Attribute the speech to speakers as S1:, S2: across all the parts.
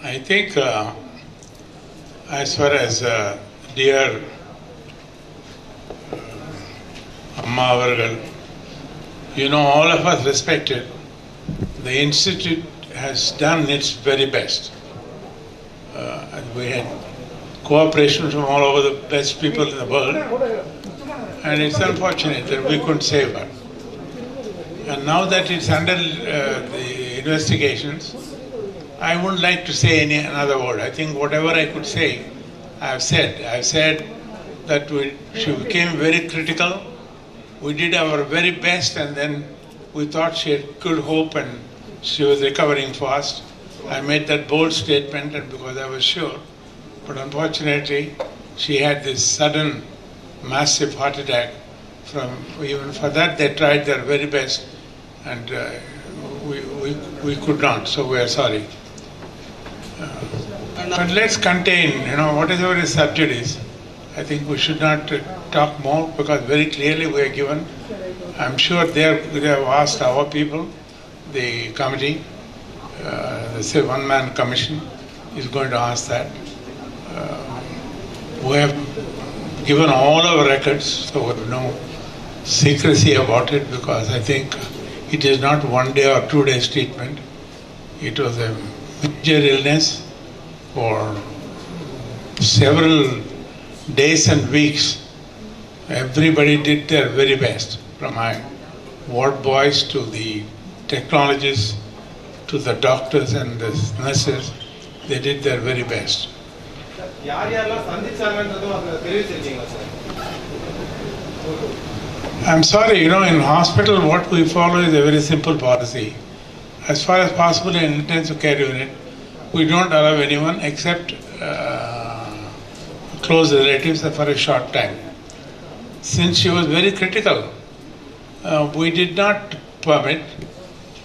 S1: I think as far as dear Amma Avargal, all of us respect it. The Institute has done its very best. And we had cooperation from all over the best people in the world. And it's unfortunate that we couldn't save her. And now that it's under the investigations, I wouldn't like to say another word. I think whatever I could say, I've said. I've said that she became very critical. We did our very best, and then we thought she had good hope and she was recovering fast. I made that bold statement, and because I was sure. But unfortunately, she had this sudden, massive heart attack. Even for that, they tried their very best, and we could not. So we are sorry. But let's contain, whatever is subject is. I think we should not talk more, because very clearly we are given. I'm sure they have asked our people, the committee, the one-man commission is going to ask that. We have given all our records, so there is no secrecy about it, because I think it is not 1 day or 2 days treatment. It was a major illness for several days and weeks. Everybody did their very best, from my ward boys to the technologists to the doctors and the nurses. They did their very best. I'm sorry, in hospital what we follow is a very simple policy. As far as possible in intensive care unit, we don't allow anyone except close relatives for a short time. Since she was very critical, we did not permit,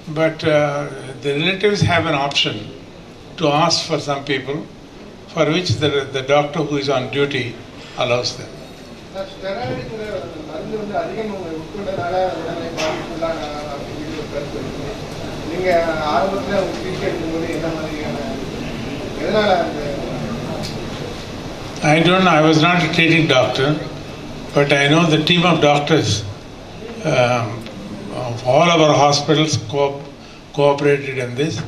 S1: but the relatives have an option to ask for some people, for which the doctor who is on duty allows them. I don't know, I was not a treating doctor, but I know the team of doctors of all of our hospitals cooperated in this,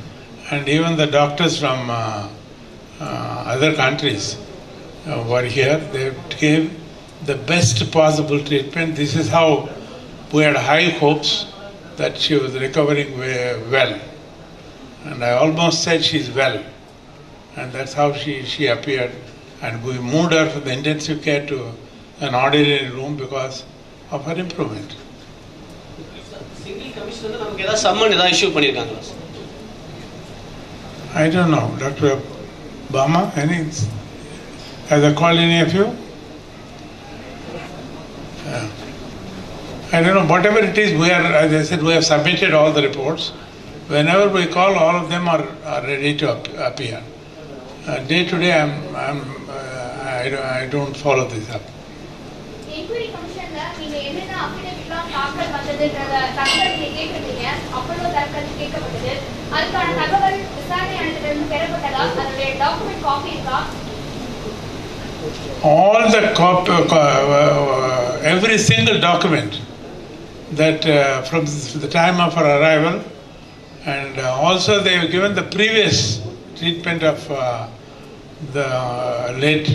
S1: and even the doctors from other countries were here. They gave the best possible treatment. This is how we had high hopes that she was recovering well. And I almost said she's well. And that's how she appeared. And we moved her from the intensive care to an ordinary room because of her improvement.
S2: Single commissioner, we have someone issue pannirukanga.
S1: I don't know. Dr. Bama, has I called any of you? I don't know. Whatever it is, as I said, we have submitted all the reports. Whenever we call, all of them are ready to appear. Day to day, I don't follow this up.
S3: Inquiry commission நீங்க என்னென்ன அஃபிடவிட்லாம் தாக்கல் வந்ததுன்றத தகவல் நீங்க கேட்டிருந்தீங்க. Apollo தரப்பிலிருந்து கேட்கப்பட்டது. அதுக்கான தகவல் விசாரணை அளித்ததிலிருந்து பெறப்பட்டதா? அதனுடைய டாக்குமெண்ட் காப்பி இருக்கா?
S1: All the every single document that from the time of her arrival, and also they have given the previous treatment of the late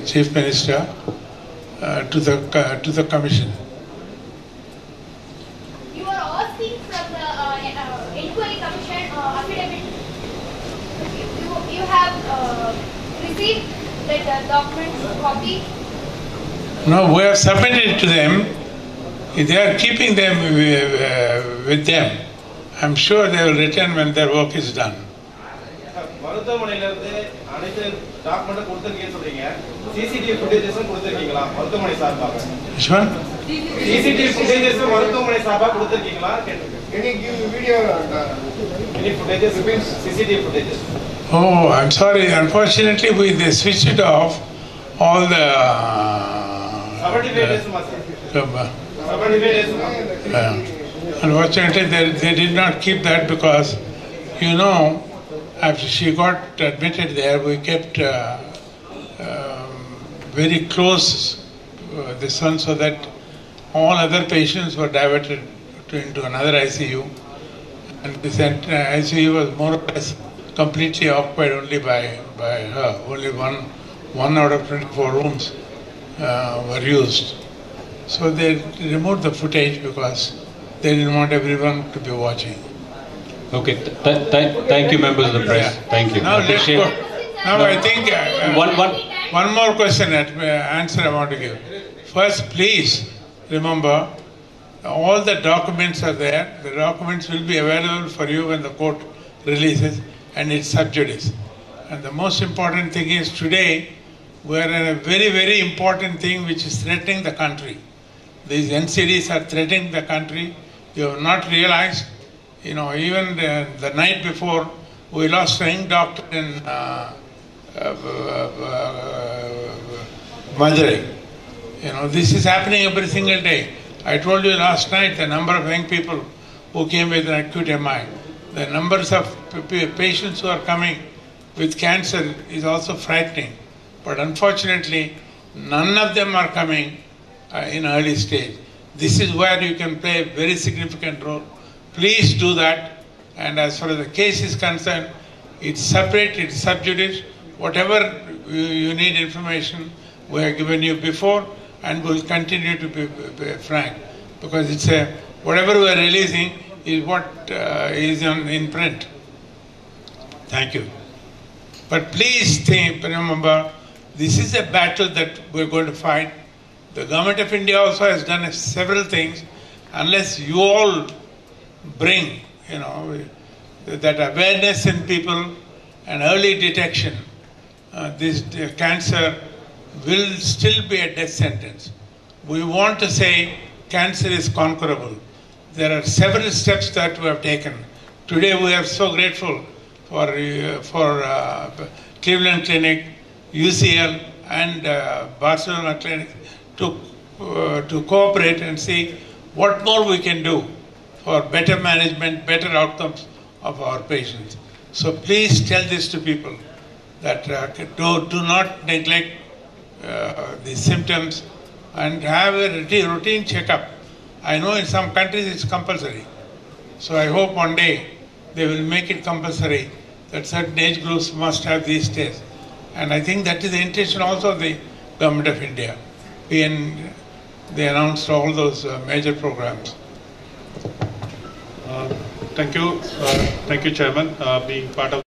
S1: Chief Minister to the commission.
S3: You are asking from the inquiry commission affidavit. You have received that document copy?
S1: No, we have submitted it to them. They are keeping them with them. I'm sure they will return when their work is done.
S4: CCTV footages கொடுத்திருக்கீங்களா மருத்துவமனை சார்பாக?
S1: Which one?
S4: CCTV footages மருத்துவமனை சார்பாக கொடுத்திருக்கீங்களா? Can you give video? Any footages? CCTV footages.
S1: Oh, I'm sorry. Unfortunately, they switched it off. All the. Unfortunately, they did not keep that because, after she got admitted there, we kept very close this one, so that all other patients were diverted into another ICU. And this ICU was more or less completely occupied only by her. Only one out of 24 rooms were used. So they removed the footage because they didn't want everyone to be watching.
S5: Okay, thank you, members of the press.
S1: Yeah.
S5: Thank you.
S1: Now let's go. Now I think one more question answer I want to give. First, please remember, all the documents are there. The documents will be available for you when the court releases, and it's sub judice. And the most important thing is, today we are in a very, very important thing which is threatening the country. These NCDs are threatening the country. You have not realized, even the night before, we lost a young doctor in Madurai. This is happening every single day. I told you last night the number of young people who came with an acute MI. The numbers of patients who are coming with cancer is also frightening. But unfortunately, none of them are coming in early stage. This is where you can play a very significant role. Please do that. And as far as the case is concerned, it's separate, it's sub judice. Whatever you need information, we have given you before, and will continue to be frank, because it's whatever we are releasing is what is in print. Thank you. But please remember, this is a battle that we're going to fight. The government of India also has done several things. Unless you all bring, that awareness in people and early detection, this cancer will still be a death sentence. We want to say cancer is conquerable. There are several steps that we have taken. Today we are so grateful for Cleveland Clinic, UCL, and Barcelona Clinic to cooperate and see what more we can do for better management, better outcomes of our patients. So please tell this to people, that do not neglect the symptoms and have a routine checkup. I know in some countries it's compulsory. So I hope one day they will make it compulsory that certain age groups must have these tests. And I think that is the intention also of the government of India. They announced all those major programs.
S6: Thank you, Chairman, being part of